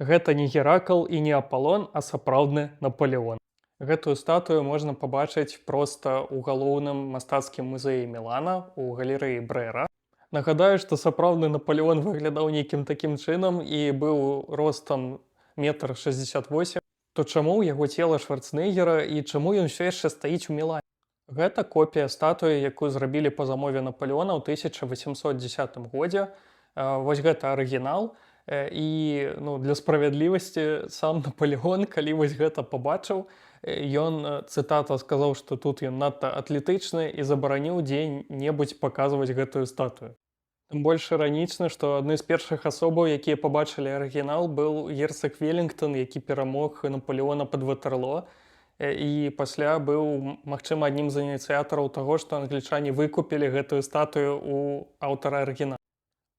Гэта не Геракл і не Апалон, а сапраўдны Напалеон. Гэтую статую можна пабачыць проста ў галоўным мастацкім музеі Мілана у галерэі Брэра. Нагадаю, што сапраўдны Напалеон выглядаў нейкім такім чынам і быў ростам 1,68 м, то чаму ў яго цела Шварцэнеггера і чаму ён усё яшчэ стаіць у Мілане? Гэта копія статуі, якую зрабілі па замове Напалеона ў 1810 годзе. Вось гэта арыгінал. І для справядлівасці сам Напалеон, калі вось гэта пабачыў, ён, цытата, сказаў, што тут ён надта атлетычны і забараніў дзе-небудзь паказваць гэтую статую. Тым больш іранічна, што адны з першых асобаў, якія пабачылі арыгінал, быў герцаг Велінгтон, які перамог Напалеона пад Ватэрлоо, і пасля быў, магчыма, аднім з ініцыятараў таго, што англічане выкупілі гэтую статую ў аўтара арыгінала.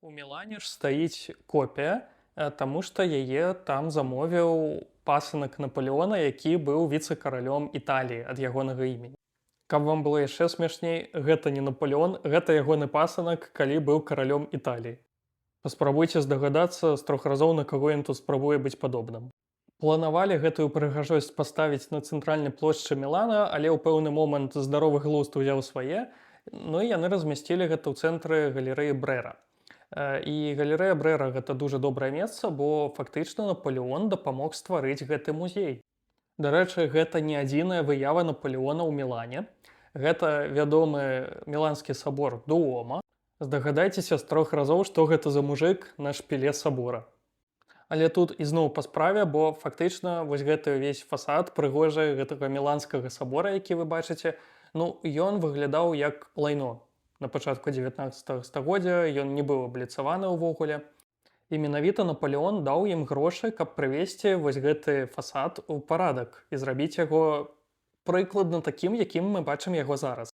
У Мілане ж стаіць копія, таму што яе там замовіў пасынак Напалеона, які быў віцэ-каралём Італіі ад ягонага імені. Каб вам было яшчэ смешней, гэта не Напалеон, гэта ягоны пасынак, калі быў каралём Італіі. Паспрабуйце здагадацца з 3 разоў, на каго ён тут спрабуе быць падобным. Планавалі гэтую прыгажосць паставіць на цэнтральнай плошчы Мілана, але ў пэўны момант здаровы глузд узяў свае, і яны размясцілі гэта ў цэнтры галерэі Брэра. І галерэя Брэра гэта дужа добрае месца, бо фактычна Напалеон дапамог стварыць гэты музей. Дарэчы, гэта не адзіная выява Напалеона ў Мілане. Гэта вядомы міланскі сабор Дуома. Здагадайцеся з 3 разоў, што гэта за мужык на шпіле сабора. Але тут ізноў па справе, бо фактычна вось гэты ўвесь фасад прыгожы гэтага міланскага сабора, які вы бачыце, ён выглядаў як лайно. На пачатку 19 стагоддзя ён не быў абліцаваны ўвогуле. І менавіта Напалеон даў ім грошы, каб прывесці вось гэты фасад у парадак і зрабіць яго прыкладна такім, якім мы бачым яго зараз.